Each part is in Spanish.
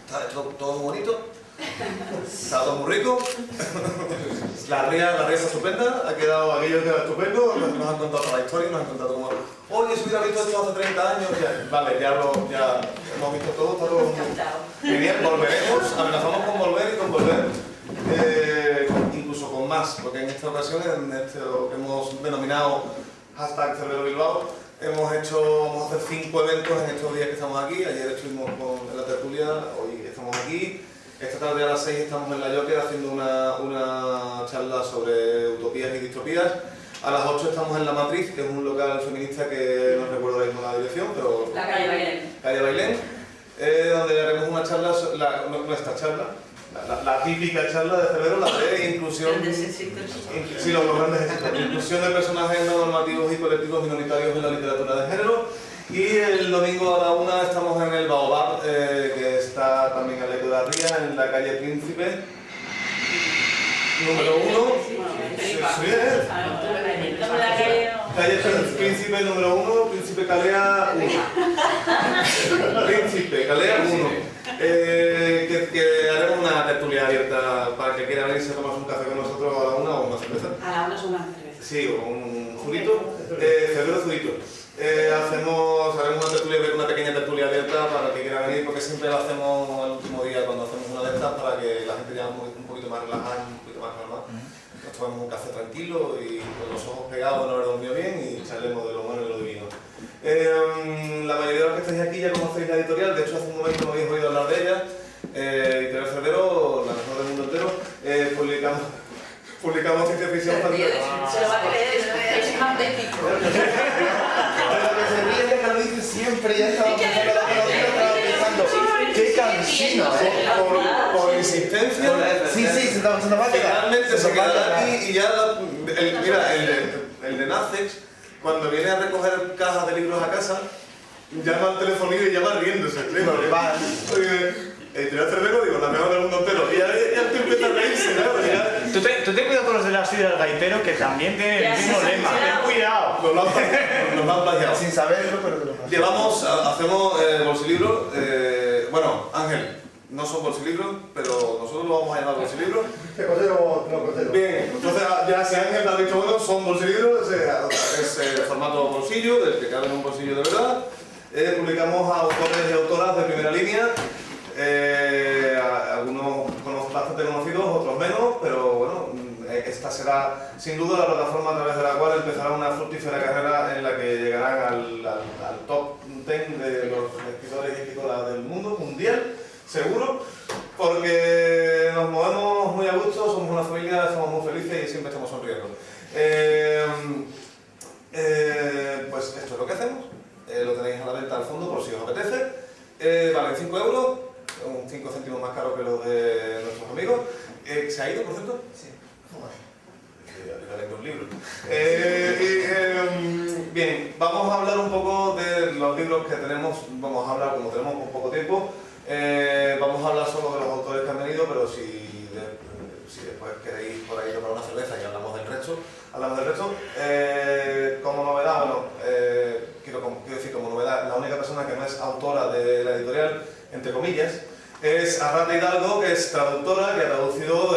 Está todo muy bonito. Está todo muy rico. La ría está estupenda, ha quedado aquello queda estupendo, nos han contado toda la historia, nos han contado como, oye, si hubiera visto esto hace 30 años, ya, vale, ya hemos visto todo, está todo genial, volveremos, amenazamos con volver y con volver, incluso con más, porque en esta ocasión, lo que hemos denominado #CerveroBilbao, vamos a hacer 5 eventos en estos días que estamos aquí. Ayer estuvimos en la tertulia, hoy estamos aquí. Esta tarde a las 6 estamos en la Joker haciendo una charla sobre utopías y distopías. A las 8 estamos en La Matriz, que es un local feminista que no recuerdo ahora mismo la dirección, pero... La calle Bailén. Calle Bailén, donde haremos una charla, nuestra charla, la típica charla de Cervero, la de inclusión... Sí, los grandes éxitos. Inclusión de personajes no normativos y colectivos minoritarios en la literatura de género. Y el domingo a la 1 estamos en el Baobab, que está también a la de la Ría, en la calle Príncipe, número 1. Calle Príncipe número 1, Príncipe Calea 1. Príncipe Calea 1. Que haremos una tertulia abierta para que quiera venirse a tomarse un café con nosotros a la 1 o una cerveza. A la 1 es una cerveza. Sí, o un zurito, Cervero zurito. Haremos una tertulia, una pequeña tertulia abierta para que quiera venir, porque siempre lo hacemos el último día cuando hacemos una de estas para que la gente ya un poquito más relajada, un poquito más calmada. Nos tomemos un café tranquilo y con los ojos pegados, no habremos dormido bien y charlemos de lo bueno y lo divino. La mayoría de los que estáis aquí ya conocéis la editorial, de hecho hace un momento me habéis oído hablar de ella. Editorial Cervero, la mejor del mundo entero, publicamos ciencia ficción fantástica. Se lo va a creer, es más técnico. Siempre ya estaba pensando, qué cansino, por insistencia, sí, se nos va a quedar. Finalmente se quedará aquí y ya, mira, el de Nacex, cuando viene a recoger cajas de libros a casa, llama al telefonillo y llama riéndose. Editorial Cervero, digo, la mejor del mundo entero. Y ya te empieza a reírse, ¿no? Tú ten cuidado con los de la ciudad del gaitero, que también tienen el mismo lema. Ten cuidado. Nos han plagiado. Sin saberlo, pero te lo paso. Hacemos bolsilibros. Bueno, Ángel, no son bolsilibros, pero nosotros lo vamos a llamar bolsilibros. Te considero. Bien, entonces ya si Ángel te ha dicho, bueno, son bolsilibros, es el formato bolsillo, del que cabe en un bolsillo de verdad. Publicamos a autores y autoras de primera línea. Algunos bastante conocidos, otros menos, pero bueno, esta será sin duda la plataforma a través de la cual empezará una fructífera carrera en la que llegarán al top 10 de los escritores y escritoras del mundo, mundial, seguro, porque nos movemos muy a gusto, somos una familia, somos muy felices y siempre estamos sonriendo. Pues esto es lo que hacemos, lo tenéis a la venta al fondo por si os apetece, valen 5 euros. 5 céntimos más caro que los de nuestros amigos. ¿Se ha ido, por cierto? Sí. Un libro. Bien, vamos a hablar un poco de los libros que tenemos. Vamos a hablar, como tenemos un poco tiempo, vamos a hablar solo de los autores que han venido, pero si después queréis por ahí tomar una cerveza y hablamos del resto, como novedad, bueno, quiero decir como novedad, la única persona que no es autora de la editorial, entre comillas, es Arrate Hidalgo, que es traductora, que ha traducido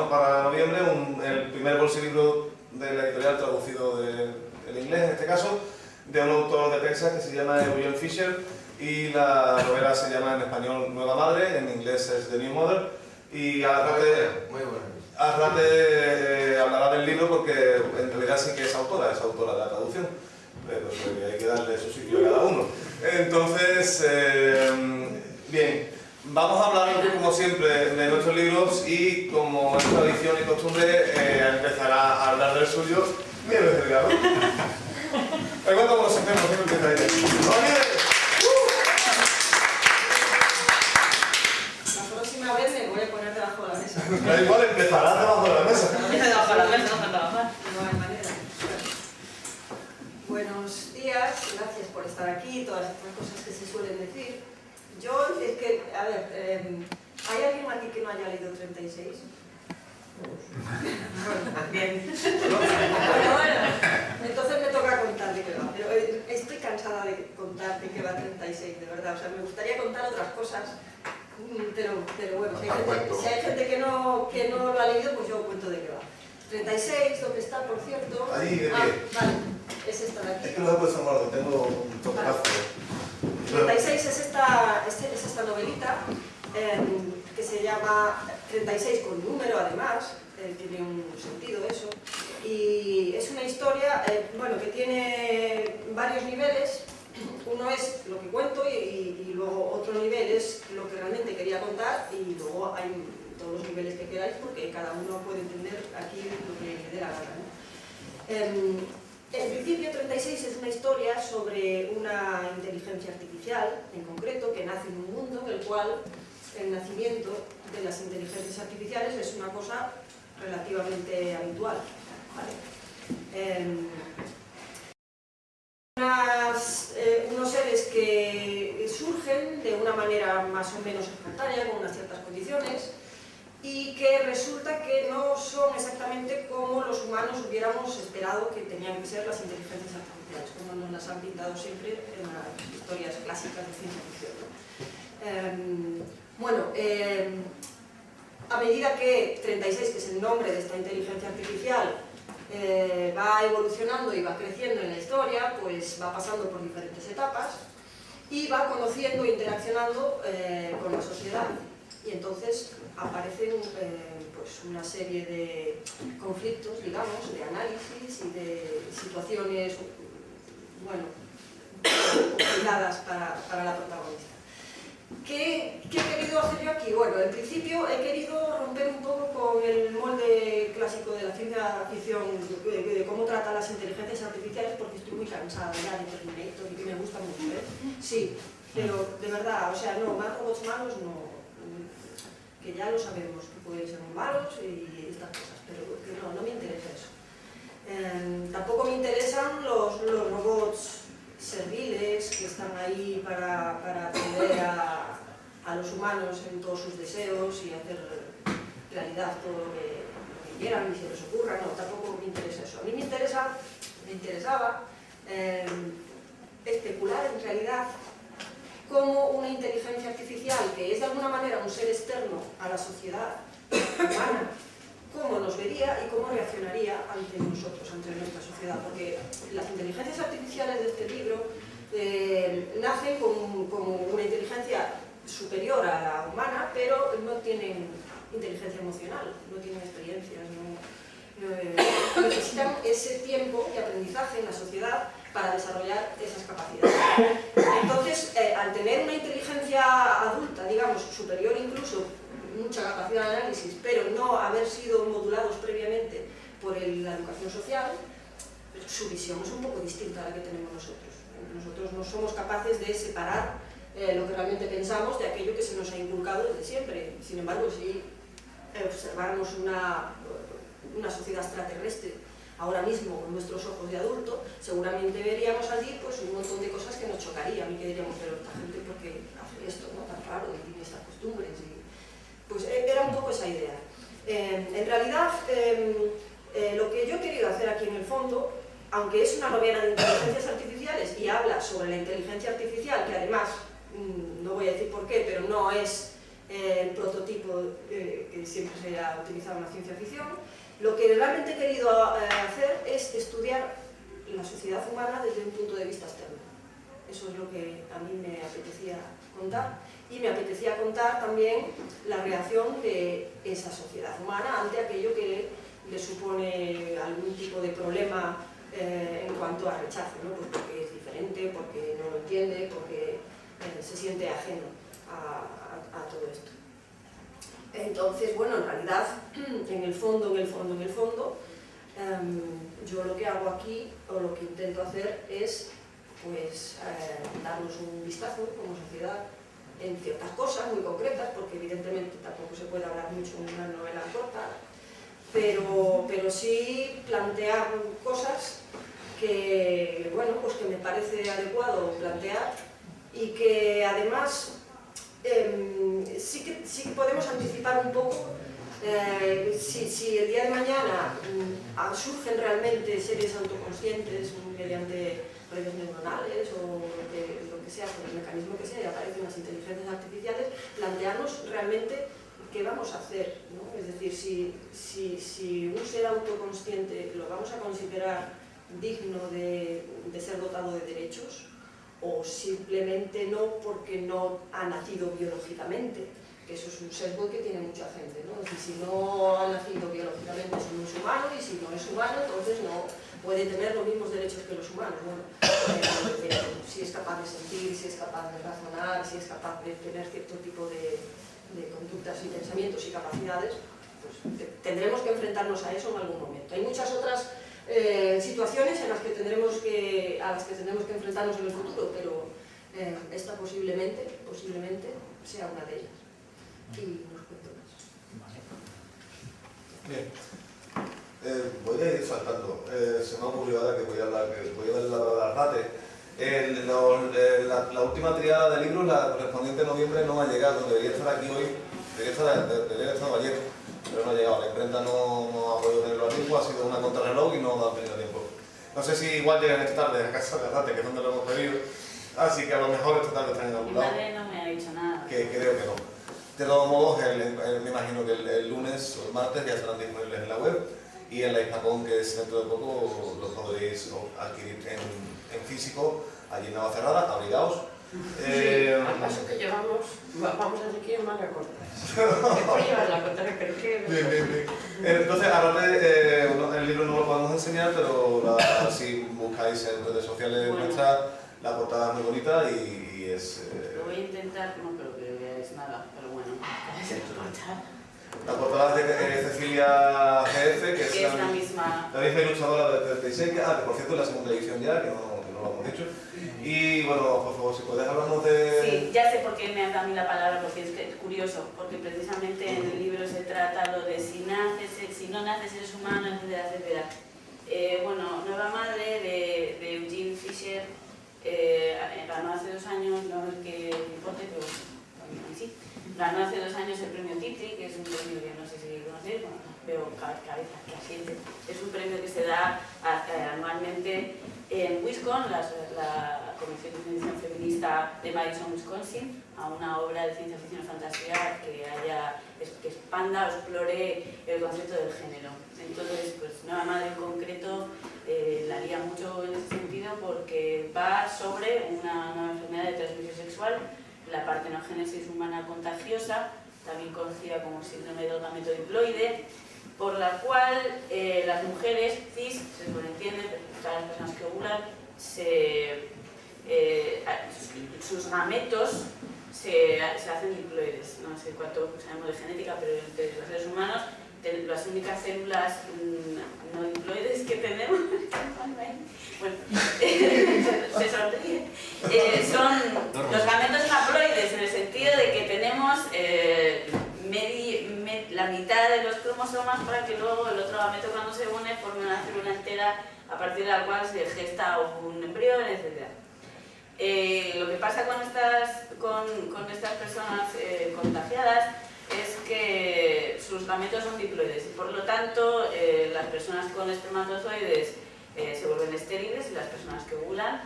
para noviembre el primer bolsilibro de la editorial traducido del inglés, en este caso, de un autor de Texas que se llama William Fisher, y la novela se llama en español Nueva Madre, en inglés es The New Mother, y Arrate hablará del libro porque en realidad sí que es autora de la traducción, pero hay que darle su sitio a cada uno. Entonces, bien, vamos a hablar como siempre de nuestros libros y como es tradición y costumbre empezará a hablar del suyo. Mira el regalo. Recuerda cómo nos hacemos, siempre empieza ahí. La próxima vez me voy a poner debajo de la mesa. Da igual, empezarás debajo de la mesa. Debajo de la mesa, no trabajar. No hay manera. Buenos días, gracias por estar aquí, todas estas cosas que se suelen decir. Yo, es que, a ver, ¿hay alguien aquí que no haya leído 36? Bueno, bien. bueno, entonces me toca contar de qué va, pero estoy cansada de de contar de qué va 36, de verdad. O sea, me gustaría contar otras cosas, pero bueno, si hay gente que no lo ha leído, pues yo cuento de qué va. 36, ¿dónde está, por cierto? Ahí, de pie. Vale, es esta de aquí. Es que lo he puesto en orden, tengo un tocazo. 36 es esta novelita que se llama 36 con número, además, tiene un sentido eso, y es una historia bueno, que tiene varios niveles. Uno es lo que cuento y luego otro nivel es lo que realmente quería contar, y luego hay todos los niveles que queráis porque cada uno puede entender aquí lo que le dé la gana, ¿no? En principio, 36 es una historia sobre una inteligencia artificial, en concreto, que nace en un mundo en el cual el nacimiento de las inteligencias artificiales es una cosa relativamente habitual, ¿vale? Unos seres que surgen de una manera más o menos espontánea, con unas ciertas condiciones, y que resulta que no son exactamente como los humanos hubiéramos esperado que tenían que ser las inteligencias artificiales, como nos las han pintado siempre en las historias clásicas de ciencia ficción. Bueno, a medida que 36, que es el nombre de esta inteligencia artificial, va evolucionando y va creciendo en la historia, pues va pasando por diferentes etapas y va conociendo e interaccionando con la sociedad. Y entonces aparecen pues una serie de conflictos, digamos, de análisis y de situaciones, bueno, complicadas para la protagonista. ¿Qué he querido hacer yo aquí? Bueno, en principio he querido romper un poco con el molde clásico de la ciencia ficción, de cómo trata las inteligencias artificiales, porque estoy muy cansada ya de Terminator y que me gusta mucho, ¿eh? Sí, pero de verdad, o sea, no, más robots malos no. Que ya lo sabemos, que pueden ser malos y estas cosas, pero que no me interesa eso. Tampoco me interesan los robots serviles que están ahí para atender a los humanos en todos sus deseos y hacer realidad todo lo que quieran y se les ocurra. No, tampoco me interesa eso. A mí me interesaba especular en realidad cómo una inteligencia artificial, que es de alguna manera un ser externo a la sociedad humana, cómo nos vería y cómo reaccionaría ante nosotros, ante nuestra sociedad. Porque las inteligencias artificiales de este libro nacen como una inteligencia superior a la humana, pero no tienen inteligencia emocional, no tienen experiencias, necesitan ese tiempo de aprendizaje en la sociedad para desarrollar esas capacidades. Entonces, al tener una inteligencia adulta, digamos, superior incluso, mucha capacidad de análisis, pero no haber sido modulados previamente por la educación social, su visión es un poco distinta a la que tenemos nosotros. Nosotros no somos capaces de separar lo que realmente pensamos de aquello que se nos ha inculcado desde siempre. Sin embargo, si observáramos una sociedad extraterrestre ahora mismo con nuestros ojos de adulto, seguramente veríamos allí pues, un montón de cosas que nos chocaría. A mí que diríamos, pero esta gente ¿por qué hace esto, no? Tan raro y tiene estas costumbres. Pues era un poco esa idea. En realidad, lo que yo he querido hacer aquí en el fondo, aunque es una novela de inteligencias artificiales y habla sobre la inteligencia artificial, que además, no voy a decir por qué, pero no es el prototipo que siempre se ha utilizado en la ciencia ficción, lo que realmente he querido hacer es estudiar la sociedad humana desde un punto de vista externo. Eso es lo que a mí me apetecía contar. Y me apetecía contar también la reacción de esa sociedad humana ante aquello que le supone algún tipo de problema en cuanto a rechazo, ¿no? Pues porque es diferente, porque no lo entiende, porque se siente ajeno a todo esto. Entonces, bueno, en realidad, en el fondo, yo lo que hago aquí, o lo que intento hacer es, pues, darnos un vistazo como sociedad en ciertas cosas muy concretas, porque evidentemente tampoco se puede hablar mucho en una novela corta, pero sí plantear cosas que, bueno, pues que me parece adecuado plantear y que además sí que podemos anticipar un poco Si el día de mañana surgen realmente seres autoconscientes mediante redes neuronales o lo que sea, por el mecanismo que sea, y aparecen las inteligencias artificiales, plantearnos realmente qué vamos a hacer, ¿no? Es decir, si un ser autoconsciente lo vamos a considerar digno de ser dotado de derechos, o simplemente no porque no ha nacido biológicamente, que eso es un sesgo que tiene mucha gente, ¿no? Es decir, si no ha nacido biológicamente no es humano, y si no es humano, entonces no puede tener los mismos derechos que los humanos. Bueno, si es capaz de sentir, si es capaz de razonar, si es capaz de tener cierto tipo de conductas y pensamientos y capacidades, pues tendremos que enfrentarnos a eso en algún momento. Hay muchas otras situaciones a las que tendremos que enfrentarnos en el futuro, pero esta posiblemente sea una de ellas. Y nos cuento más. Bien. Voy a ir saltando. Se me ha ocurrido ahora que voy a darle la palabra a Rate. La última triada de libros, la correspondiente a noviembre, no va a llegar. Donde debería estar aquí hoy, debería estar ayer, pero no ha llegado. La imprenta no ha podido tenerlo a tiempo, ha sido una contrarreloj y no ha tenido tiempo. No sé si igual llegan esta tarde a casa de Rate, que es donde lo hemos pedido. Así que a lo mejor esta tarde están en algún lado. Mi madre no me ha dicho nada. Que creo que no. De todos modos, me imagino que el lunes o el martes ya estarán disponibles en la web, y en la Hispacón, que es dentro de poco, los podréis adquirir en físico, allí en Navacerrada, abrigaos. Al paso que llevamos, vamos a seguir en manga corta. Es por llevar la contraria, pero que... Bien. Entonces, ahora el libro no lo podemos enseñar, pero si buscáis en redes sociales nuestras, la portada es muy bonita y es... Lo voy a intentar, no creo que veáis nada, pero bueno, la portada es de Cecilia GF, que es la misma ilustradora de 36, que por cierto es la segunda edición ya, que no lo hemos dicho. Y bueno, por favor, si puedes hablarnos de... Sí, ya sé por qué me han dado a mí la palabra, porque es curioso, porque precisamente en el libro se trata lo de si no naces eres humano, etcétera, etcétera. Bueno, Nueva Madre de Eugene Fisher ganó hace 2 años, no es que importe, pero también sí. Ganó hace 2 años el premio Titri, que es un premio que no sé si conocéis, bueno, veo cabezas que asienten. Es un premio que se da anualmente en Wisconsin, la Comisión de Ciencia Feminista de Madison, Wisconsin, a una obra de ciencia ficción y fantasía que expanda o explore el concepto del género. Entonces, pues Nueva Madre en concreto la lía mucho en ese sentido, porque va sobre una enfermedad de transmisión sexual, la partenogénesis humana contagiosa, también conocida como síndrome del gameto diploide, por la cual las mujeres cis, se sobreentiende, todas las personas que ovulan, sus gametos se hacen diploides. No sé cuánto sabemos de genética, pero entre los seres humanos, las únicas células no diploides que tenemos, bueno, se sorprende, son los gametos haploides, en el sentido de que tenemos la mitad de los cromosomas para que luego el otro gameto, cuando se une, forme una célula entera a partir de la cual se gesta un embrión, etc. Lo que pasa con estas personas contagiadas es que sus gametos son diploides y por lo tanto las personas con espermatozoides se vuelven estériles, y las personas que ovulan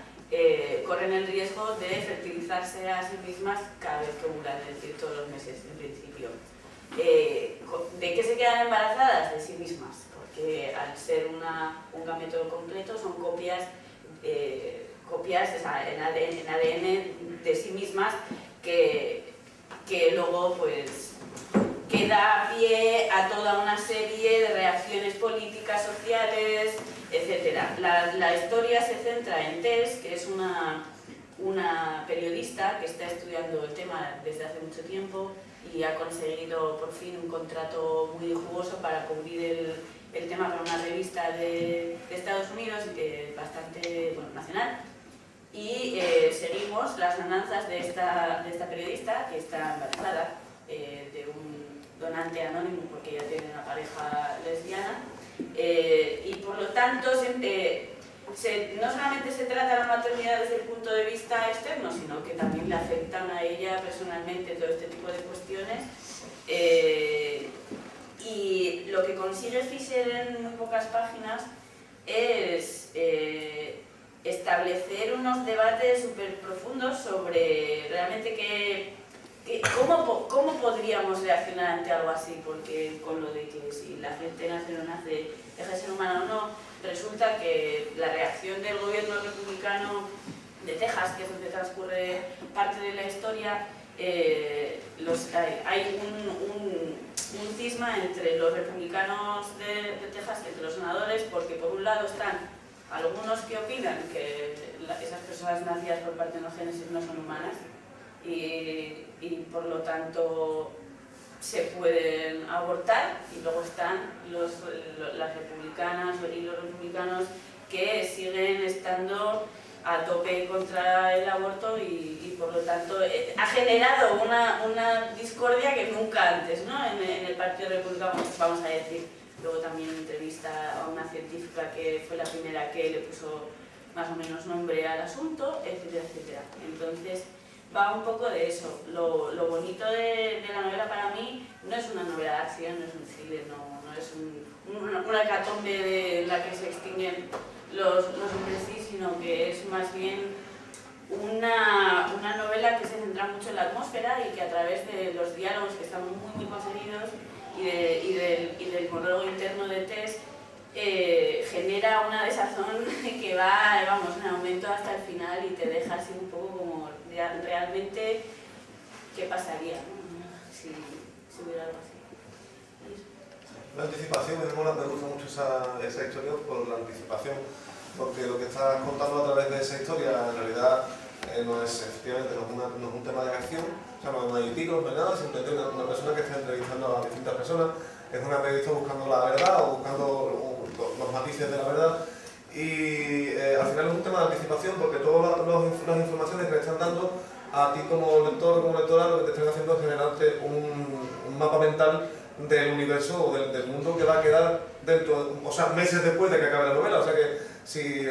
corren el riesgo de fertilizarse a sí mismas cada vez que ovulan, es decir, todos los meses en principio. ¿De qué se quedan embarazadas? De sí mismas, porque al ser un gameto completo son copias en ADN de sí mismas que luego pues queda pie a toda una serie de reacciones políticas, sociales, etc. La historia se centra en Tess, que es una periodista que está estudiando el tema desde hace mucho tiempo y ha conseguido por fin un contrato muy jugoso para cubrir el tema para una revista de Estados Unidos, bastante nacional. Y seguimos las andanzas de esta periodista, que está embarazada de un donante anónimo, porque ella tiene una pareja lesbiana, y por lo tanto no solamente se trata la maternidad desde el punto de vista externo, sino que también le afectan a ella personalmente todo este tipo de cuestiones, lo que consigue Fischer en muy pocas páginas es establecer unos debates súper profundos sobre realmente cómo podríamos reaccionar ante algo así, porque con lo de que si la gente nace o no nace, deja de ser humana o no, resulta que la reacción del gobierno republicano de Texas, que es donde transcurre parte de la historia, hay un cisma entre los republicanos de Texas y entre los senadores, porque por un lado están algunos que opinan que esas personas nacidas por partenogénesis no son humanas y por lo tanto se pueden abortar, y luego están las republicanas y los republicanos que siguen estando a tope contra el aborto y por lo tanto ha generado una discordia que nunca antes, ¿no? en el Partido Republicano, vamos a decir. Luego también entrevista a una científica que fue la primera que le puso más o menos nombre al asunto, etcétera, etcétera. Entonces va un poco de eso. Lo bonito de la novela para mí no es una novela de acción, no es un thriller, no es una hecatombe en la que se extinguen los hombres cis, sino que es más bien una novela que se centra mucho en la atmósfera y que a través de los diálogos que están muy conseguidos y del monólogo interno de Tess genera una desazón que va, vamos, en aumento hasta el final y te deja así un poco como realmente qué pasaría, ¿no? si hubiera algo así. La anticipación, me gusta mucho esa historia por la anticipación, porque lo que estás contando a través de esa historia en realidad no es, efectivamente, no es un tema de acción, o sea, no hay tiros, no hay nada, simplemente una persona que está entrevistando a distintas personas, es una periodista buscando la verdad o buscando los matices de la verdad, y al final es un tema de anticipación, porque todas las informaciones que le están dando a ti como lector o como lectora, lo que te están haciendo es generarte un mapa mental del universo o del mundo que va a quedar dentro, o sea, meses después de que acabe la novela. O sea que si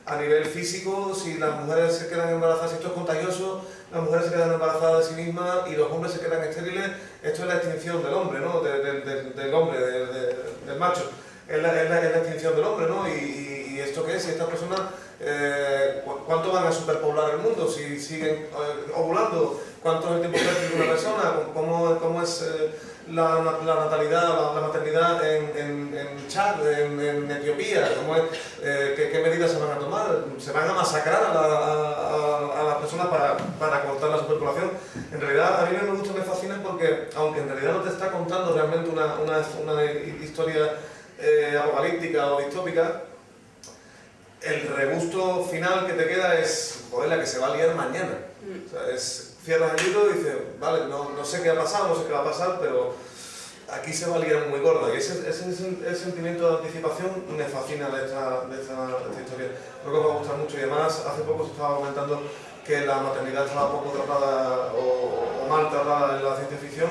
a nivel físico, si las mujeres se quedan embarazadas, si esto es contagioso, las mujeres se quedan embarazadas de sí mismas y los hombres se quedan estériles, esto es la extinción del hombre, ¿no? Del hombre, del macho. Es la extinción del hombre, ¿no? Y esto qué es, si estas personas, ¿cuánto van a superpoblar el mundo? Si siguen ovulando, ¿cuánto es el tiempo fértil de una persona? ¿Cómo es la natalidad, la maternidad en Chad, en Etiopía? ¿Qué medidas se van a tomar? ¿Se van a masacrar a las personas para cortar la superpoblación? En realidad, a mí me gusta, me fascina porque, aunque en realidad no te está contando realmente una historia apocalíptica o distópica, el regusto final que te queda es, joder, la que se va a liar mañana. O sea, cierras el libro y dices, vale, no sé qué ha pasado, no sé qué va a pasar, pero aquí se va a liar muy gorda. Y ese sentimiento de anticipación me fascina de esta historia. Creo que os va a gustar mucho, y además hace poco se estaba comentando que la maternidad estaba poco tratada o mal tratada en la ciencia ficción,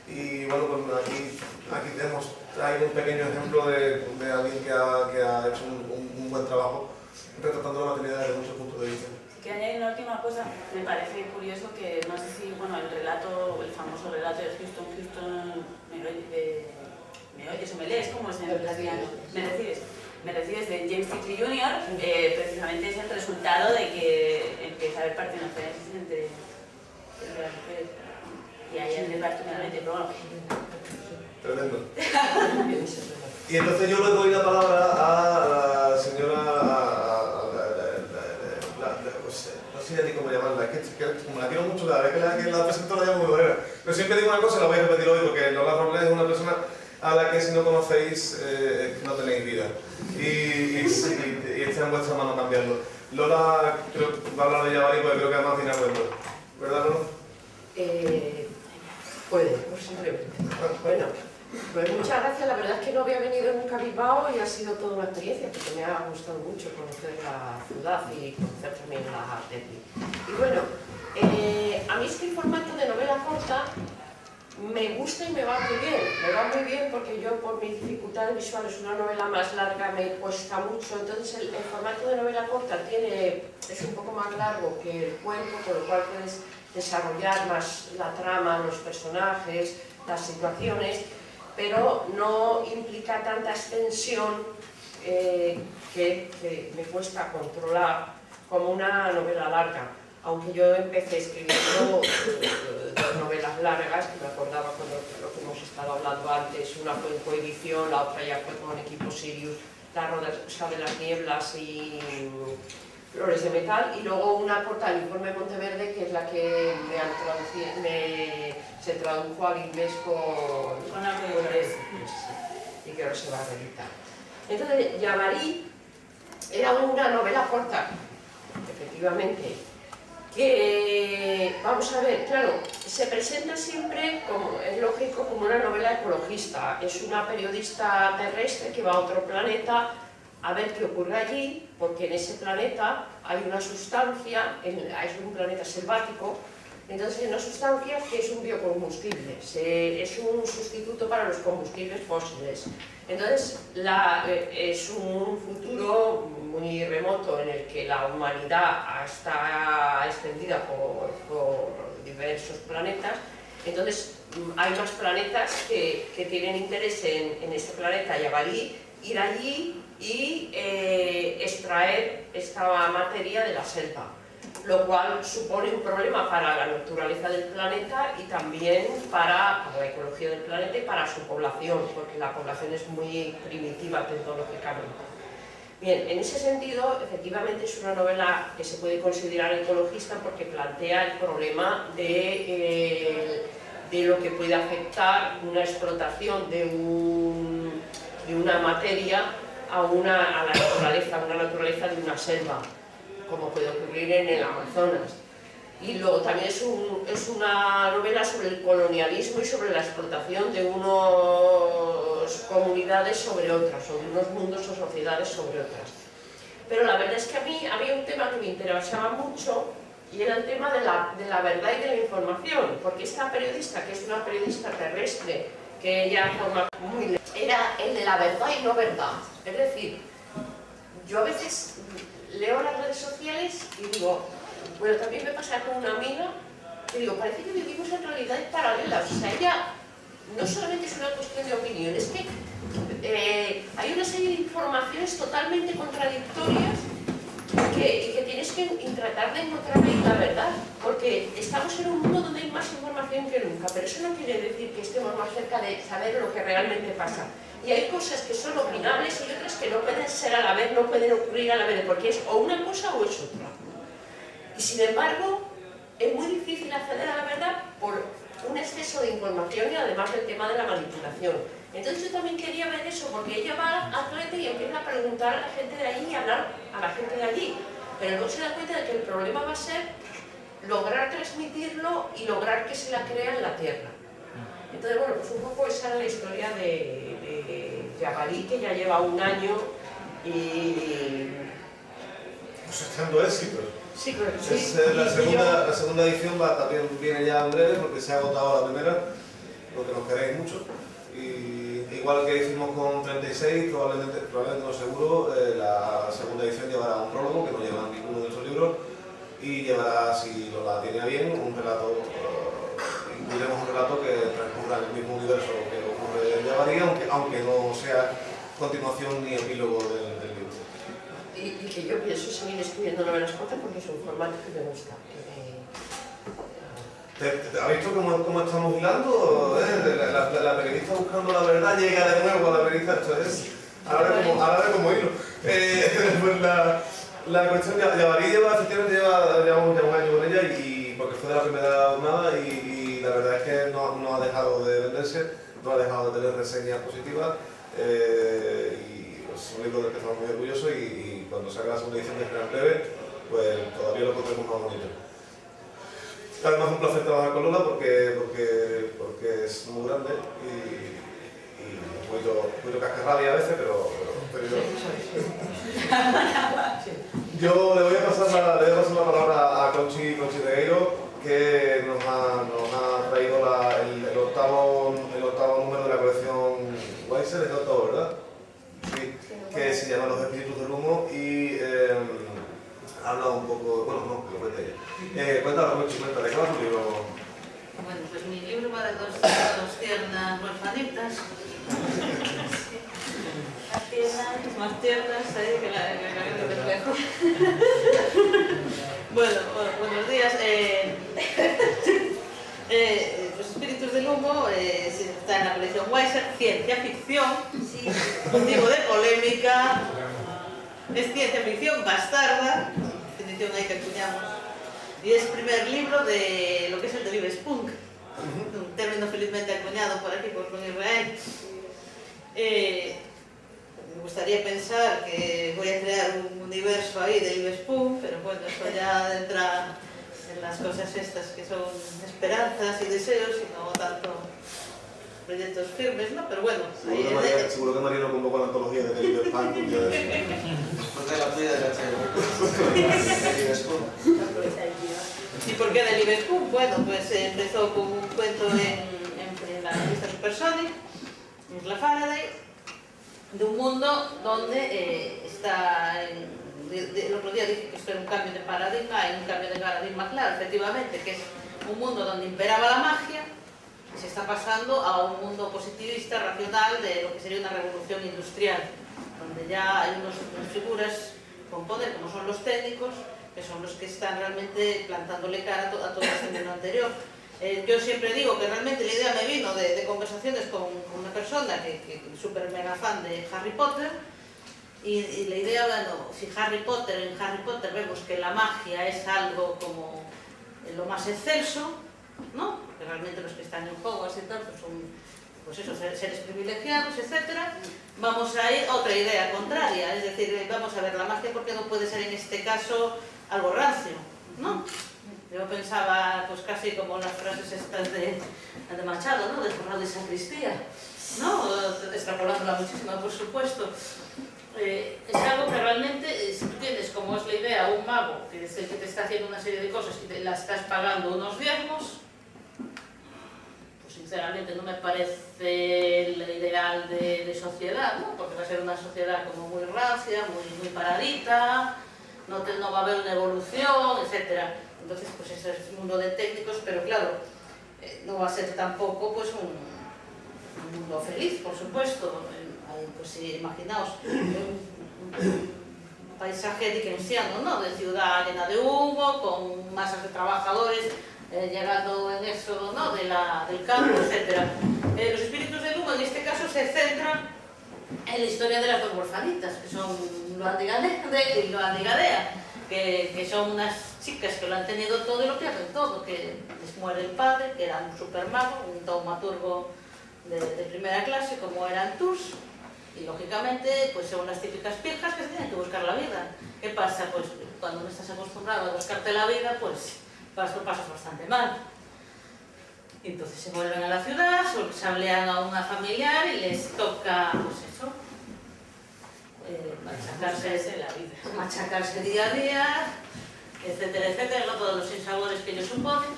y bueno, pues aquí tenemos un pequeño ejemplo de alguien que ha hecho un buen trabajo retratando la maternidad desde muchos puntos de vista. Que añadir una última cosa, me parece curioso que, no sé si, bueno, el famoso relato de Houston, ¿me oyes o me lees? ¿Cómo es en castellano? ¿Me recibes? De James Tickley Jr., precisamente es el resultado de que empieza a haber partenogénesis entre las mujeres. Y ahí es particularmente, pero bueno. Tremendo. Y entonces yo le doy la palabra a la señora, no sé ya ni cómo llamarla, es que como la quiero mucho, la verdad es que la presento la llamo muy buena. Pero siempre digo una cosa y la voy a repetir hoy, porque Lola Robles es una persona a la que si no conocéis, no tenéis vida. Y está en vuestra mano cambiarlo. Lola, creo que va a hablar de ella varios, porque creo que además tiene acuerdo. ¿Verdad, Lola? Puede, posiblemente. Bueno, pues muchas gracias. La verdad es que no había venido nunca a Bilbao y ha sido toda una experiencia, porque me ha gustado mucho conocer la ciudad y conocer también la Derby. Y bueno, a mí este formato de novela corta me gusta y me va muy bien. Me va muy bien porque yo, por mis dificultades visuales, una novela más larga me cuesta mucho. Entonces el formato de novela corta es un poco más largo que el cuento, con lo cual puedes desarrollar más la trama, los personajes, las situaciones. pero no implica tanta extensión que me cuesta controlar como una novela larga. Aunque yo empecé escribiendo dos novelas largas, que me acordaba cuando lo que hemos estado hablando antes, una fue en coedición, la otra ya fue con Equipo Sirius, La Rosa de las Nieblas y Flores de Metal, y luego una corta, El Informe Monteverde, que es la que se tradujo al inglés con Arcoíris, y que ahora se va a reeditar. Entonces, Yabarí era una novela corta, efectivamente, que, vamos a ver, claro, se presenta siempre, como es lógico, como una novela ecologista. Es una periodista terrestre que va a otro planeta a ver qué ocurre allí, porque en ese planeta hay una sustancia, es un planeta selvático, entonces hay una sustancia que es un biocombustible, es un sustituto para los combustibles fósiles. Entonces es un futuro muy remoto en el que la humanidad está extendida por diversos planetas. Entonces hay más planetas que tienen interés en este planeta Yabarí, ir allí y extraer esta materia de la selva, lo cual supone un problema para la naturaleza del planeta y también para la ecología del planeta y para su población, porque la población es muy primitiva tecnológicamente. Bien, en ese sentido, efectivamente es una novela que se puede considerar ecologista porque plantea el problema de lo que puede afectar una explotación de una materia a la naturaleza de una selva, como puede ocurrir en el Amazonas. Y luego también es una novela sobre el colonialismo y sobre la explotación de unas comunidades sobre otras, sobre unos mundos o sociedades sobre otras. Pero la verdad es que a mí había un tema que me interesaba mucho y era el tema de la verdad y de la información, porque esta periodista, que es una periodista terrestre, que ella forma muy... era el de la verdad y no verdad. Es decir, yo a veces leo las redes sociales y digo, bueno, también me pasa con una amiga, que digo, parece que vivimos en realidades paralelas. O sea, ella no solamente es una cuestión de opinión, es que hay una serie de informaciones totalmente contradictorias y que tienes que tratar de encontrar ahí la verdad, porque estamos en un mundo donde hay más información que nunca, pero eso no quiere decir que estemos más cerca de saber lo que realmente pasa. Y hay cosas que son opinables y otras que no pueden ser a la vez, no pueden ocurrir a la vez, porque es o una cosa o es otra. Y sin embargo, es muy difícil acceder a la verdad por un exceso de información y además del tema de la manipulación. Entonces yo también quería ver eso, porque ella va al planeta y empieza a preguntar a la gente de allí y a hablar a la gente de allí. Pero luego se da cuenta de que el problema va a ser lograr transmitirlo y lograr que se la crea en la Tierra. Entonces, bueno, pues un poco esa es la historia de Yabarí, que ya lleva un año y... cosechando éxitos. Sí, claro, sí. La segunda edición también viene ya en breve porque se ha agotado la primera, porque nos queréis mucho. Y igual que hicimos con 36, probablemente no seguro, la segunda edición llevará un prólogo que no lleva ninguno de esos libros y llevará, si lo la tiene bien, un relato, incluiremos un relato que transcurra en el mismo universo que ocurre en Yabarí, aunque no sea continuación ni epílogo del libro. Y que yo pienso seguir escribiendo novelas cortas porque es un formato que me gusta. ¿Has visto cómo estamos hilando? La periodista buscando la verdad llega de nuevo a la periodista. Esto es ahora de como hilo. Pues la cuestión de Yabarí efectivamente lleva un año con ella y porque fue de la primera jornada y la verdad es que no ha dejado de venderse, no ha dejado de tener reseñas positivas y pues, es un libro del que estamos muy orgullosos y cuando salga la segunda edición de Gran Breve, pues todavía lo pondremos más bonito. Además es un placer trabajar con Lola porque es muy grande y un poquito cascarrabia a veces, pero yo le voy a pasar la palabra a Conchi Regueiro, que nos ha traído el octavo número de la colección Weiser, es el octavo, ¿verdad? Sí, que se llama Los Espíritus del Humo y habla un poco, bueno, no, que lo cuente ella. Cuéntalo, Conchi, cuéntale, ¿qué va tu libro? Bueno, pues mi libro va de dos tiernas huerfanitas bonitas. Más tiernas, ahí que la cabeza del espejo. Bueno, buenos días. Los espíritus del humo está en la colección Weiser, ciencia ficción, motivo de polémica, es ciencia ficción bastarda, definición ahí que acuñamos, y es primer libro de lo que es el de Livespunk, un término felizmente acuñado por aquí, por Israel. Me gustaría pensar que voy a crear un universo ahí de Livespunk, pero bueno, eso ya entra en las cosas estas que son esperanzas y deseos y no tanto proyectos firmes, ¿no? Pero bueno, seguro que María no convocó la antología de Livespunk un día de eso. Después de la tuya de Livespunk. ¿Y por qué de Livespunk? Bueno, pues empezó con un cuento en la revista Supersonic, en Isla Faraday, de un mundo donde está el otro día dije que esto era un cambio de paradigma, hay un cambio de paradigma claro, efectivamente, que es un mundo donde imperaba la magia y se está pasando a un mundo positivista, racional, de lo que sería una revolución industrial, donde ya hay unas figuras con poder, como son los técnicos, que son los que están realmente plantándole cara a todo este mundo anterior. Yo siempre digo que realmente la idea me vino de conversaciones con una persona que es súper mega fan de Harry Potter, y la idea, bueno, si en Harry Potter vemos que la magia es algo como lo más excelso, ¿no? Que realmente los que están en Hogwarts y tal, pues son, pues eso, seres privilegiados, etc. Vamos a ir a otra idea contraria, es decir, vamos a ver la magia porque no puede ser en este caso algo rancio, ¿no? Yo pensaba, pues casi como las frases estas de Machado, ¿no? De Jornal de Sacristía, ¿no? Extrapolándola muchísimo, por supuesto. Es algo que realmente, si tú tienes como es la idea, un mago, que es el que te está haciendo una serie de cosas y te la estás pagando unos diezmos, pues sinceramente no me parece el ideal de sociedad, ¿no? Porque va a ser una sociedad como muy rancia, muy paradita, no va a haber una evolución, etc. Entonces, pues ese es el mundo de técnicos, pero claro, no va a ser tampoco pues un mundo feliz, por supuesto. Pues imaginaos un paisaje dickensiano, ¿no? De ciudad llena de humo, con masas de trabajadores llegando en éxodo, ¿no? Del campo, etc. Los espíritus del humo en este caso se centran en la historia de las dos huerfanitas, que son Loandigadea y Loandigadea, que son unas chicas que lo han tenido todo y lo pierden todo, que les muere el padre, que era un supermago, un taumaturgo de primera clase, como eran Tus. Y lógicamente pues son las típicas pijas que se tienen que buscar la vida. ¿Qué pasa? Pues cuando no estás acostumbrado a buscarte la vida, pues pasas bastante mal. Y entonces se vuelven a la ciudad, se hablean a una familiar y les toca, pues eso, machacarse día a día, etcétera, etcétera, ¿no? Todos los sinsabores que ellos suponen,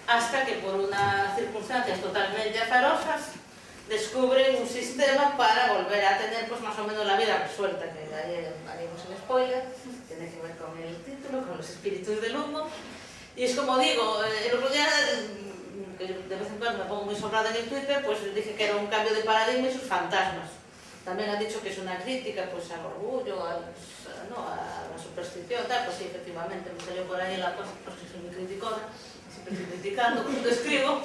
hasta que por unas circunstancias totalmente azarosas descubren un sistema para volver a tener pues más o menos la vida resuelta, que ahí haremos el spoiler, tiene que ver con el título, con los espíritus del humo. Y es como digo, el otro día, que de vez en cuando me pongo muy sobrada en el Twitter, pues dije que era un cambio de paradigma y sus fantasmas. También han dicho que es una crítica pues al orgullo, a la superstición, tal, pues sí, efectivamente, me salió por ahí la cosa, porque soy muy criticona, siempre estoy criticando cuando escribo,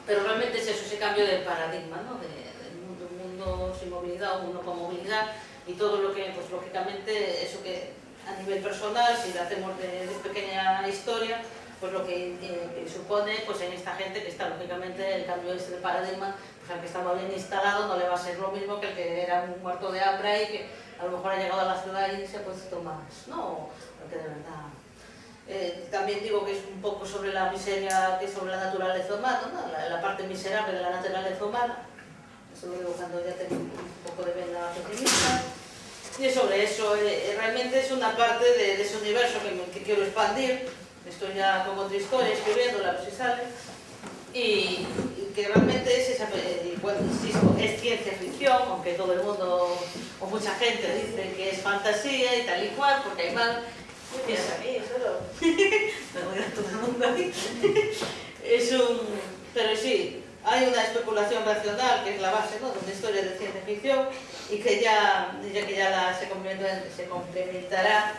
pero realmente es eso, ese cambio de paradigma, ¿no? Un mundo sin movilidad, un mundo con movilidad, y todo lo que, pues lógicamente, eso que a nivel personal, si lo hacemos de pequeña historia, pues lo que supone, pues en esta gente que está, lógicamente, el cambio de paradigma, pues al que estaba bien instalado no le va a ser lo mismo que el que era un muerto de hambre y que a lo mejor ha llegado a la ciudad y se ha puesto más, ¿no? Porque de verdad... también digo que es un poco sobre la miseria, que es sobre la naturaleza humana, ¿no? la parte miserable de la naturaleza humana. Eso lo digo cuando ya tengo un poco de vena pesimista. Y es sobre eso, realmente es una parte de ese universo que quiero expandir. Estoy ya con otra historia escribiéndola, a ver si sale. Y que realmente es esa, bueno, insisto, es ciencia ficción, aunque todo el mundo, o mucha gente dice que es fantasía y tal y cual, porque hay mal. Piensa a mí, solo. Me voy a todo el mundo ahí. Pero sí, hay una especulación racional que es la base, ¿no?, de una historia de ciencia ficción y que ya se complementará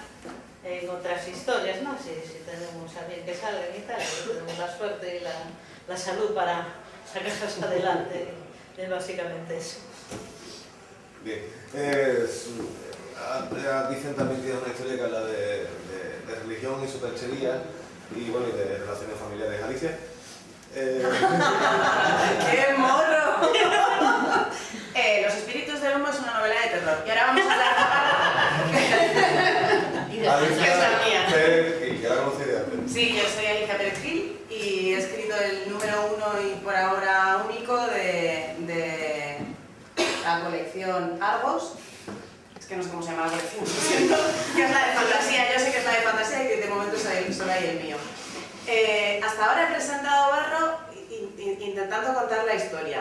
en otras historias, ¿no? Si tenemos a bien que salgan y tal, si tenemos la suerte y la salud para sacarlas adelante, es básicamente eso. Bien, dicen también que es una historia que habla de religión y superchería y bueno, y de relaciones familiares. Alicia. ¡Qué morro! Los espíritus del humo es una novela de terror. Y ahora vamos a hablar de Alicia es la mía. Pérez Gil, que la conocí de antes. Sí, yo soy Alicia Pérez Gil y he escrito el número 1 y por ahora único de la colección Argos. Es que no sé cómo se llama la colección, lo siento, que es la de fantasía. Yo sé que es la de fantasía y que de momento solo hay el mío. Hasta ahora he presentado Barro intentando contar la historia.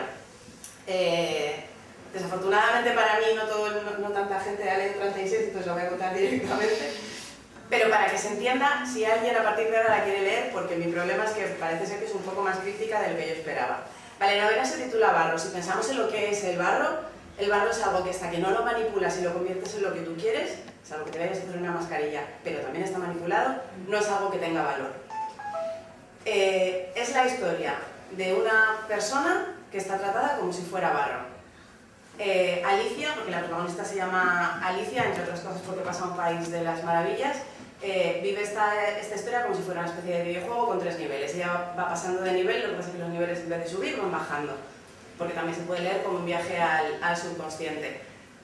Desafortunadamente para mí no tanta gente ha leído 36, entonces lo voy a contar directamente. Pero para que se entienda, si alguien a partir de ahora la quiere leer, porque mi problema es que parece ser que es un poco más crítica de lo que yo esperaba. Vale, la novela se titula Barro. Si pensamos en lo que es el barro es algo que hasta que no lo manipulas y lo conviertes en lo que tú quieres, es algo que te vayas a hacer una mascarilla, pero también está manipulado, no es algo que tenga valor. Es la historia de una persona que está tratada como si fuera barro. Alicia, porque la protagonista se llama Alicia, entre otras cosas porque pasa a un país de las maravillas, vive esta historia como si fuera una especie de videojuego con 3 niveles. Ella va pasando de nivel, lo que pasa es que los niveles en vez de subir van bajando, porque también se puede leer como un viaje al subconsciente.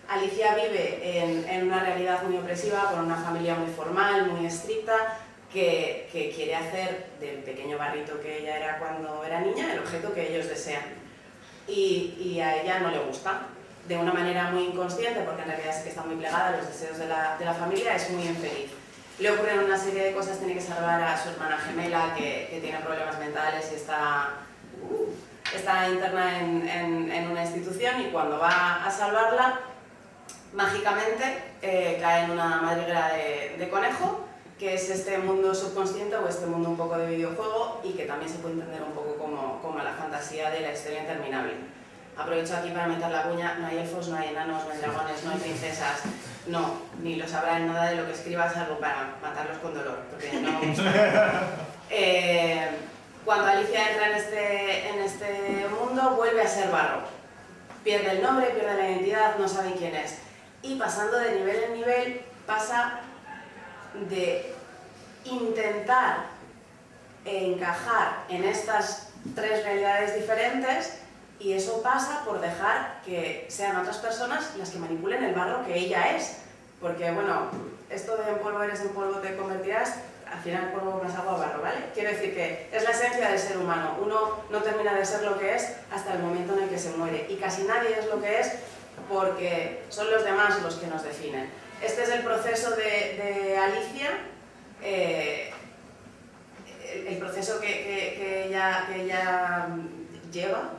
Alicia vive en una realidad muy opresiva, con una familia muy formal, muy estricta, que quiere hacer del pequeño barrito que ella era cuando era niña el objeto que ellos desean. Y a ella no le gusta, de una manera muy inconsciente, porque en realidad sí que está muy plegada a los deseos de la familia, es muy infeliz. Le ocurren una serie de cosas, tiene que salvar a su hermana gemela que tiene problemas mentales y está interna en una institución, y cuando va a salvarla, mágicamente cae en una madriguera de conejo, que es este mundo subconsciente o este mundo un poco de videojuego, y que también se puede entender un poco como la fantasía de la historia interminable. Aprovecho aquí para meter la cuña: no hay elfos, no hay enanos, no hay dragones, no hay princesas, no, ni lo sabrán nada de lo que escriba salvo para matarlos con dolor, porque no... Cuando Alicia entra en este mundo, vuelve a ser barro. Pierde el nombre, pierde la identidad, no sabe quién es. Y pasando de nivel en nivel, pasa de intentar encajar en estas 3 realidades diferentes, y eso pasa por dejar que sean otras personas las que manipulen el barro que ella es. Porque, bueno, esto de en polvo eres, en polvo te convertirás, al final polvo más agua barro, ¿vale? Quiero decir que es la esencia del ser humano. Uno no termina de ser lo que es hasta el momento en el que se muere, y casi nadie es lo que es porque son los demás los que nos definen. Este es el proceso de Alicia, el proceso que ella lleva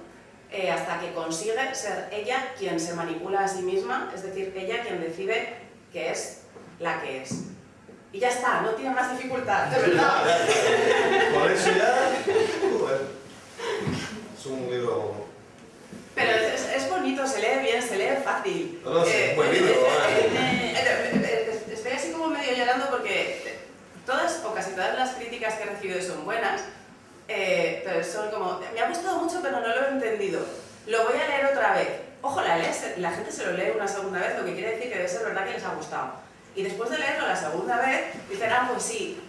hasta que consigue ser ella quien se manipula a sí misma, es decir, ella quien decide que es la que es. Y ya está, no tiene más dificultad, de verdad. Por eso ya... Es un libro... Pero es bonito, se lee bien, se lee fácil. No, sí, es buen libro. Estoy así como medio llorando porque todas o casi todas las críticas que he recibido son buenas, pero son como, me ha gustado mucho pero no lo he entendido, lo voy a leer otra vez. Ojo, la gente se lo lee una segunda vez, lo que quiere decir que debe ser verdad que les ha gustado. Y después de leerlo la segunda vez, dicen, ah, pues sí,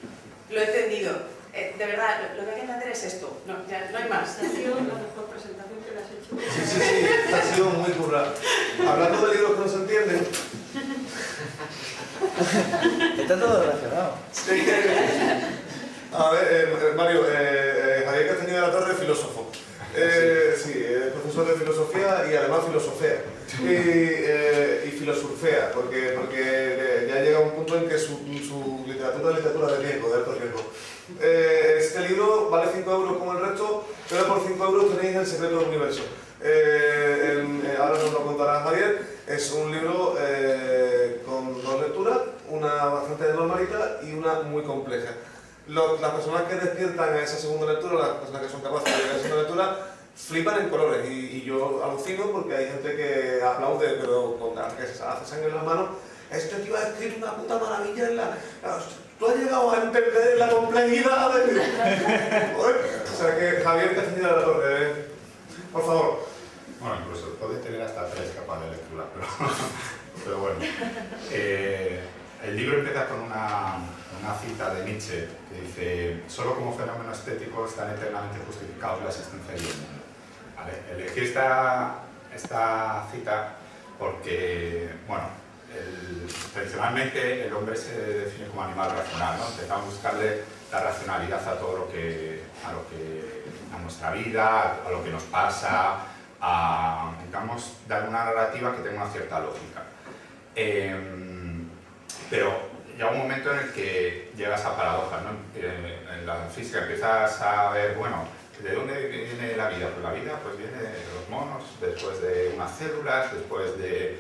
lo he entendido. De verdad, lo que hay que entender es esto, no, ya, no hay más. Ha sido la mejor presentación que le has hecho. Sí, ha sido muy currado. Hablando de libros que no se entienden... Está todo relacionado. A ver, Mario, Javier Castañeda de la Torre, filósofo. Sí, profesor de filosofía y además filosofea. Y filosurfea, porque ya llega un punto en que su literatura es literatura de riesgo, de alto riesgo. Este libro vale 5 euros como el resto, pero por 5 euros tenéis El secreto del universo. Ahora nos lo contará Javier. Es un libro con 2 lecturas, una bastante normalita y una muy compleja. Las personas que despiertan a esa segunda lectura, las personas que son capaces de llegar a esa segunda lectura, flipan en colores y yo alucino porque hay gente que aplaude pero con que se hace sangre en las manos. Este tío ha escrito una puta maravilla en la... Tú has llegado a entender la complejidad de... O sea que Javier te ha enseñado la torre, por favor. Bueno, incluso puede tener hasta 3 capas de lectura, pero bueno. El libro empieza con una cita de Nietzsche que dice: solo como fenómeno estético están eternamente justificados la existencia y el mundo. ¿Vale? Elegí esta cita porque, bueno, tradicionalmente el hombre se define como animal racional, ¿no? Intentamos buscarle la racionalidad a todo a nuestra vida, a lo que nos pasa, intentamos dar una narrativa que tenga una cierta lógica. Pero llega un momento en el que llegas a paradojas, ¿no? En la física empiezas a ver, bueno, ¿de dónde viene la vida? Pues la vida pues viene de los monos, después de unas células, después de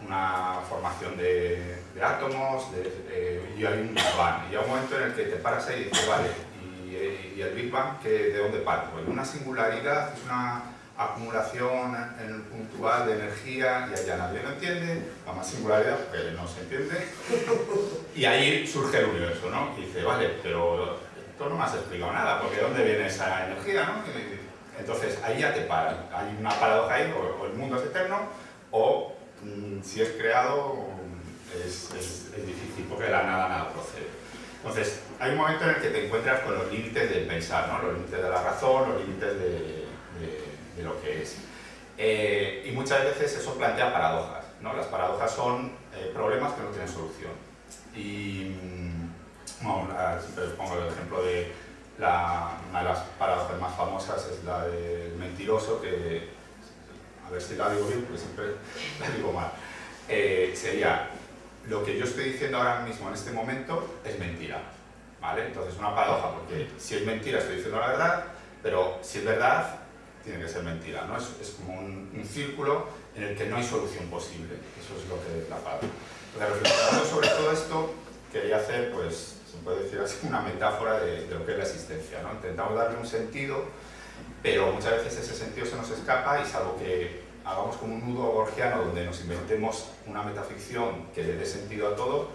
una formación de átomos, y hay un Big Bang. Y llega un momento en el que te paras ahí y dices, vale, ¿y el Big Bang de dónde parte? Pues una singularidad, es una acumulación puntual de energía y allá nadie lo entiende, la más singularidad porque no se entiende, y ahí surge el universo, ¿no? Y dice, vale, pero esto no me has explicado nada, porque ¿de dónde viene esa energía, no? Entonces ahí ya te paras, hay una paradoja ahí, o el mundo es eterno, o si es creado es difícil, porque de la nada procede. Entonces hay un momento en el que te encuentras con los límites del pensar, ¿no? Los límites de la razón, los límites de lo que es. Y muchas veces eso plantea paradojas, ¿no? Las paradojas son problemas que no tienen solución. Y bueno, siempre os pongo el ejemplo de una de las paradojas más famosas es la del mentiroso, que a ver si la digo bien, porque siempre la digo mal. Sería, lo que yo estoy diciendo ahora mismo en este momento es mentira, ¿vale? Entonces una paradoja, porque si es mentira estoy diciendo la verdad, pero si es verdad tiene que ser mentira, ¿no? Es como un círculo en el que no hay solución posible. Eso es lo que es la paradoja. Entonces, reflexionando sobre todo esto, quería hacer, pues, se puede decir así, una metáfora de lo que es la existencia, ¿no? Intentamos darle un sentido, pero muchas veces ese sentido se nos escapa y salvo que hagamos como un nudo gorgiano donde nos inventemos una metaficción que le dé sentido a todo,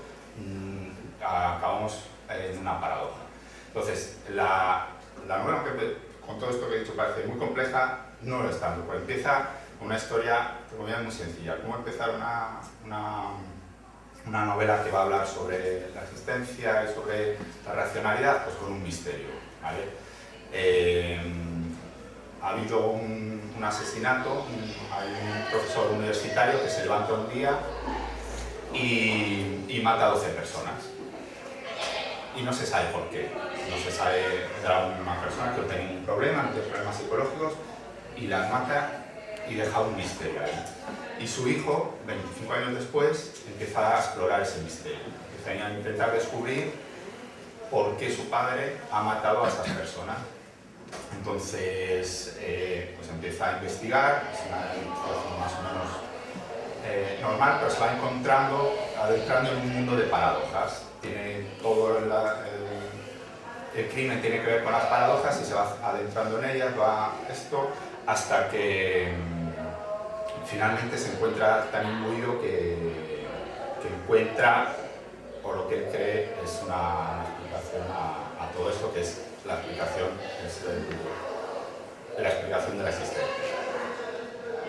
acabamos en una paradoja. Entonces, la novela, con todo esto que he dicho parece muy compleja, no lo es tanto, porque empieza una historia muy sencilla. ¿Cómo empezar una novela que va a hablar sobre la existencia y sobre la racionalidad? Pues con un misterio, ¿vale? Ha habido un asesinato, hay un profesor universitario que se levanta un día y mata a 12 personas. Y no se sabe por qué. No se sabe, era una persona que tenía un problema, no tiene problemas psicológicos, y las mata y deja un misterio ahí. Y su hijo, 25 años después, empieza a explorar ese misterio. Empieza a intentar descubrir por qué su padre ha matado a esas personas. Entonces, pues empieza a investigar, es una situación más o menos normal, pero se va adentrando en un mundo de paradojas. Tiene todo el crimen tiene que ver con las paradojas y se va adentrando en ellas, hasta que finalmente se encuentra tan imbuido que encuentra, por lo que él cree, es una explicación a todo esto, que es la explicación de la existencia.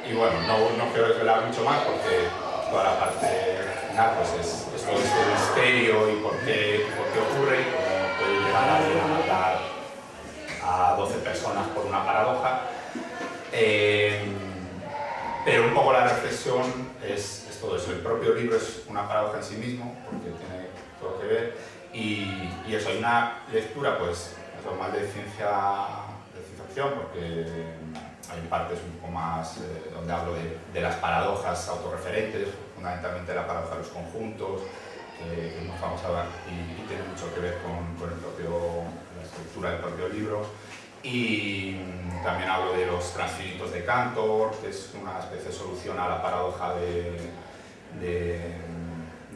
Y bueno, no quiero desvelar mucho más porque toda la parte final pues es todo este misterio y por qué ocurre, y cómo puede llegar a matar a 12 personas por una paradoja. Pero un poco la reflexión es todo eso. El propio libro es una paradoja en sí mismo, porque tiene todo que ver, y eso, hay una lectura pues más de ciencia ficción, porque hay partes un poco más donde hablo de las paradojas autorreferentes, fundamentalmente la paradoja de los conjuntos, que nos vamos a ver, y tiene mucho que ver con la estructura del propio libro. Y también hablo de los transfinitos de Cantor, que es una especie de solución a la paradoja de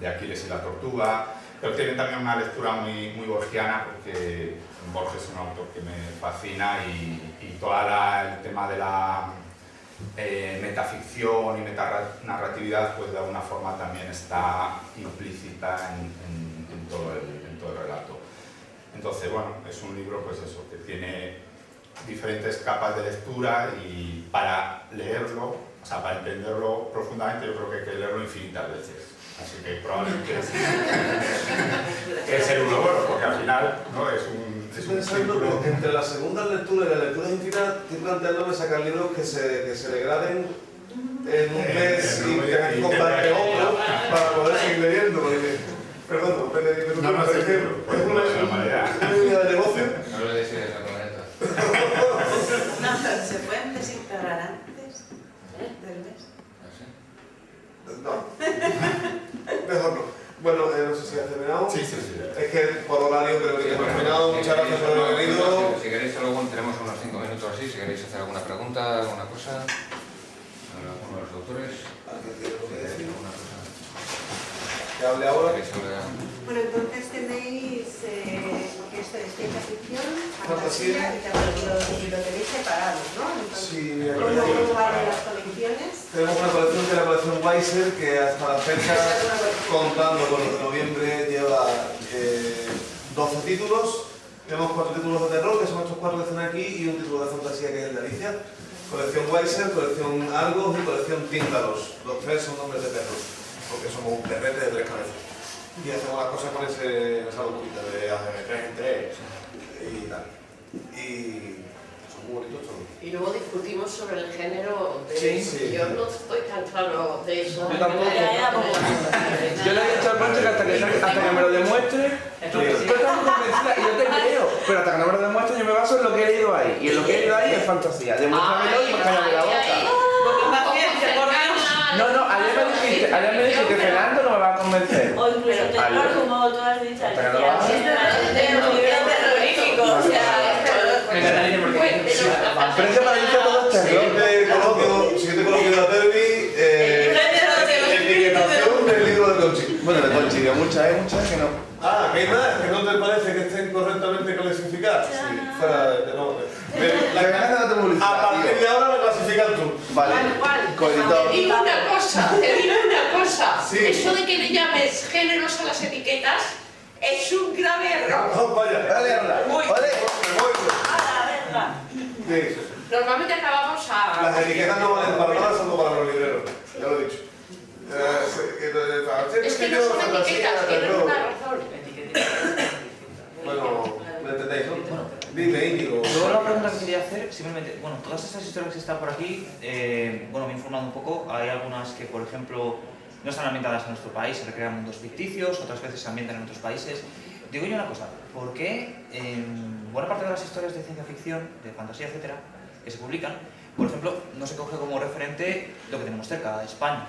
Aquiles y la tortuga, pero tiene también una lectura muy borgiana, porque Borges es un autor que me fascina y todo el tema de la metaficción y metanarratividad, pues de alguna forma también está implícita en todo el relato. Entonces, bueno, es un libro, pues eso, que tiene diferentes capas de lectura y para leerlo, o sea, para entenderlo profundamente, yo creo que hay que leerlo infinitas veces. Así que probablemente es el uno bueno, porque al final, ¿no? es un círculo. Entre la segunda lectura y la lectura infinita, estoy planteándome sacar libros que se degraden en un mes y tengan que comprar otro para poder seguir leyendo. Perdón, no es una idea de negocio. No lo decides la planeta. No, ¿se pueden desintegrar antes del mes? No. Mejor no. Bueno, no sé si has terminado. Sí. Es que por horario creo que hemos terminado. Muchas gracias por haber venido. Si queréis algo, tenemos unos 5 minutos así, si queréis hacer alguna pregunta, alguna cosa. Alguno de los autores. ¿Alguien tiene algo que decir? ¿Alguna cosa? Que hable ahora. Bueno, entonces tenéis lo que es ciencia ficción, Fantasía. fantasía y también lo tenéis separados, ¿no? Entonces, Sí, ¿cómo van las colecciones? tenemos una colección que es la colección Weiser, que hasta la fecha, contando con el de noviembre, lleva 12 títulos. Tenemos 4 títulos de terror, que son estos 4 que están aquí, y un título de fantasía que es el de Alicia. Colección Weiser, colección Argos y colección Tíndalos. Los 3 son nombres de perros, porque somos un perrete de 3 cabezas. Y hacemos las cosas con esa locura de hacer 3 en 3 y tal. Y son muy bonitos todos. Y luego discutimos sobre el género de... Sí. Yo no estoy tan claro de eso. Yo tampoco. Yo le he dicho al Pancho que hasta que me lo demuestre, tú estás convencida y yo te creo, pero hasta que no me lo demuestre yo me baso en lo que he leído ahí. Y en lo que he leído ahí es fantasía. Demuéstramelo y me callas de la boca. No, ayer me dijiste, Fernando no me va a convencer. O incluso terror, como tú has dicho, Pero no va a ser. un libro terrorífico, o sea... Pero es que para mí todo es terror. Siguiente coloquio de la Derby, etiquetación del libro de Conchi. Bueno, de Conchi, hay muchas que no. Ah, ¿qué hay más? ¿Que no te parece que estén correctamente clasificadas? Sí, fuera de... No, La verdad que no te publicidad. a partir de ahora la clasificas tú. Vale, coeditor. Te digo una cosa, Sí. eso de que le llames géneros a las etiquetas es un grave error. No, vaya. Dale, habla. Uy, Vale. Sí. Normalmente acabamos a... Las etiquetas no valen para nada, salvo para los libreros. Ya lo he dicho. Es que no son etiquetas, tienen una razón. Bueno, ¿me entendéis, no? Dime, Íñigo. Luego la pregunta que quería hacer, simplemente, bueno, todas estas historias que están por aquí, bueno, me he informado un poco, hay algunas que, por ejemplo, no están ambientadas en nuestro país, se recrean mundos ficticios, otras veces se ambientan en otros países. Digo yo una cosa, ¿por qué en buena parte de las historias de ciencia ficción, de fantasía, etcétera, que se publican, por ejemplo, no se coge como referente lo que tenemos cerca, España?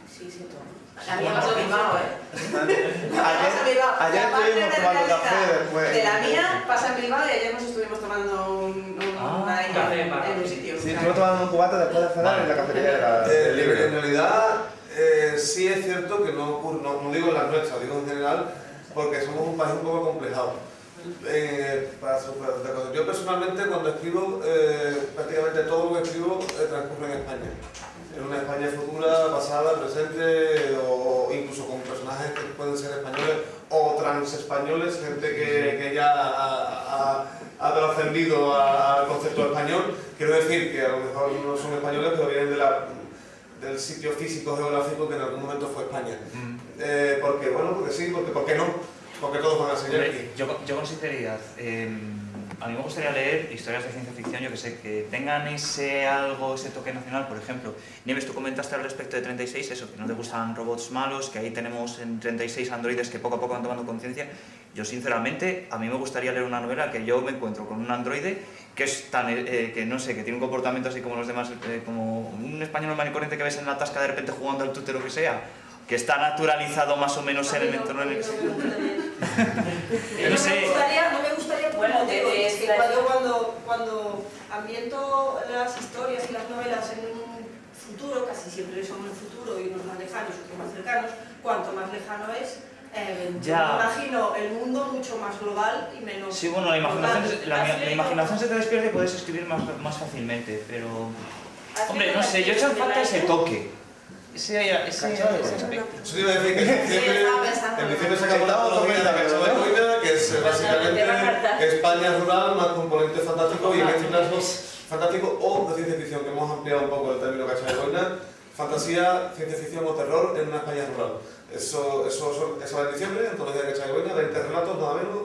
Sí, sí, todo. La mía pasa Bilbao, Ayer estuvimos tomando café después. De la mía pasa en Bilbao y ayer nos estuvimos tomando un café en un sitio. Sí, estuvimos tomando un cubata después de cenar en la cafetería del libre. En realidad, sí es cierto que no ocurre, no digo en las nuestras, digo en general, porque somos un país un poco complejado. Yo personalmente cuando escribo, prácticamente todo lo que escribo transcurre en España. En una España futura, pasada, presente, o incluso con personajes que pueden ser españoles o transespañoles, gente que ya ha trascendido al concepto español. Quiero decir que a lo mejor no son españoles, pero vienen del sitio físico geográfico que en algún momento fue España. Porque bueno, porque sí, ¿por qué no? Porque todos van a seguir aquí. Yo con sinceridad, a mí me gustaría leer historias de ciencia ficción, yo que sé, que tengan ese toque nacional. Por ejemplo, Nieves, tú comentaste al respecto de 36, eso, que no te gustan robots malos, que ahí tenemos en 36 androides que poco a poco van tomando conciencia. Yo sinceramente, a mí me gustaría leer una novela que yo me encuentro con un androide que es tan, que no sé, que tiene un comportamiento así como los demás, como un español normal y corriente que ves en la tasca de repente jugando al tute o lo que sea, que está naturalizado más o menos en el entorno en el que se encuentra. No me gustaría Bueno, es que cuando ambiento las historias y las novelas en un futuro, casi siempre son en el futuro y unos más lejanos, otros más cercanos, cuanto más lejano es, Ya. Me imagino el mundo mucho más global y menos... Sí, bueno, la imaginación se te despierta y puedes escribir más fácilmente, pero... Hombre, no sé, yo he hecho en falta ese toque. Ese aspecto. Eso iba a decir que en diciembre se acabó la antología de Cachava y Boina, que es básicamente España rural más componente fantástico, y en este caso fantástico o de ciencia ficción, que hemos ampliado un poco el término Cachava y Boina. Fantasía, ciencia ficción o terror en una España rural. Eso va en diciembre, antología de Cachava y Boina, 20 relatos nada menos.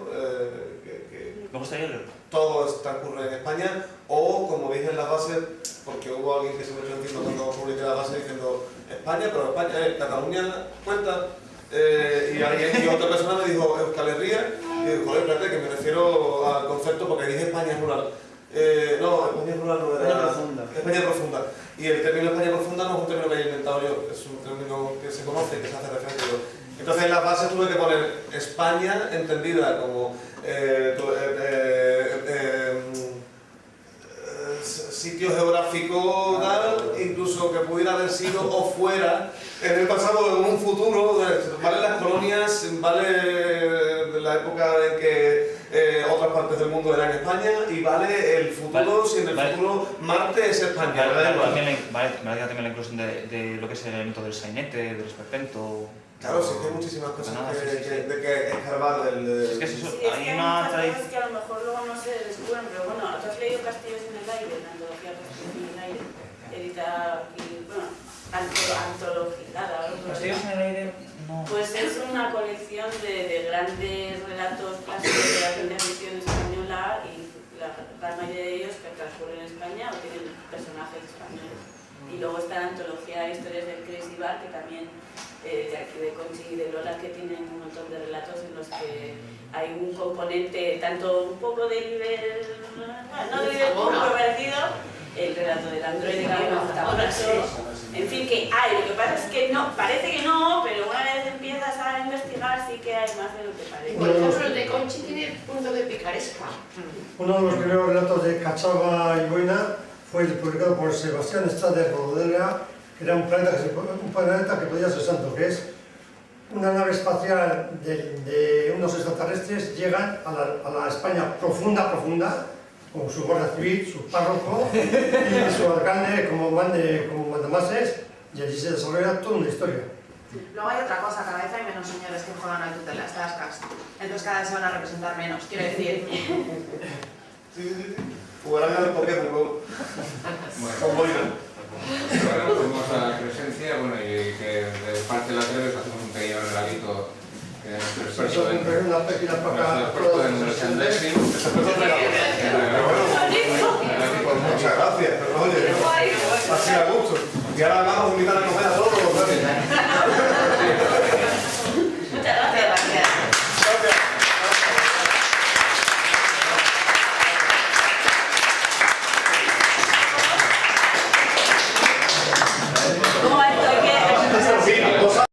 Me gustaría leerlo. Todo transcurre en España, o como dije en las bases, porque hubo alguien que se me echó encima cuando publiqué la base diciendo España, pero España, Cataluña cuenta, y otra persona me dijo Euskal Herria, y digo, joder, espérate, que me refiero al concepto porque dije España rural. No, España rural no era... España profunda. Y el término España profunda no es un término que haya inventado yo, es un término que se conoce, que se hace referencia yo. Entonces en las bases tuve que poner España entendida como sitio geográfico tal, incluso que pudiera haber sido o fuera en el pasado, en un futuro, vale las colonias, vale la época en que otras partes del mundo eran España, y vale el futuro, si en el futuro Marte es España. Vale también la inclusión de lo que es el elemento del sainete, del esperpento. Claro, sí que hay muchísimas cosas de que escarbar del... Es que eso, sí, hay una tradición que a lo mejor luego no se descubren, pero bueno, ¿tú has leído Castillos en el aire? La antología Castillos en el aire, editada y, bueno, antologizada. Castillos en el aire, no. Pues es una colección de grandes relatos clásicos de la ciencia ficción española, y la gran mayoría de ellos que transcurren en España o tienen personajes españoles. Y luego está la antología Historias del Crazy Bar, que también de aquí de Conchi y de Lola, que tienen un montón de relatos en los que hay un componente tanto un poco de no de controvertido, el relato del androide que hay en fin, que hay, lo que pasa es que no, parece que no, pero una vez empiezas a investigar sí que hay más de lo que parece. Por ejemplo, el de Conchi tiene punto de picaresca. Uno de los primeros relatos de Cachava y Boina fue publicado por Sebastián Estrada Rodera, que era un planeta que podía ser santo, que es una nave espacial de unos extraterrestres, llegan a la España profunda, con su guardia civil, su párroco y su alcalde como mandamases, y allí se desarrolla toda una historia. Luego hay otra cosa, cada vez hay menos señores que juegan al tutela, estas casas. Entonces cada vez se van a representar menos, quiero decir. Sí. Jugarán al Pokémon luego. Con Boina. Ahora tenemos la presencia, bueno, y que de parte de las redes hacemos un pequeño regalito que es nuestro experto en merchandising. Muchas gracias, pero oye, así a gusto. Y ahora vamos a invitar a comer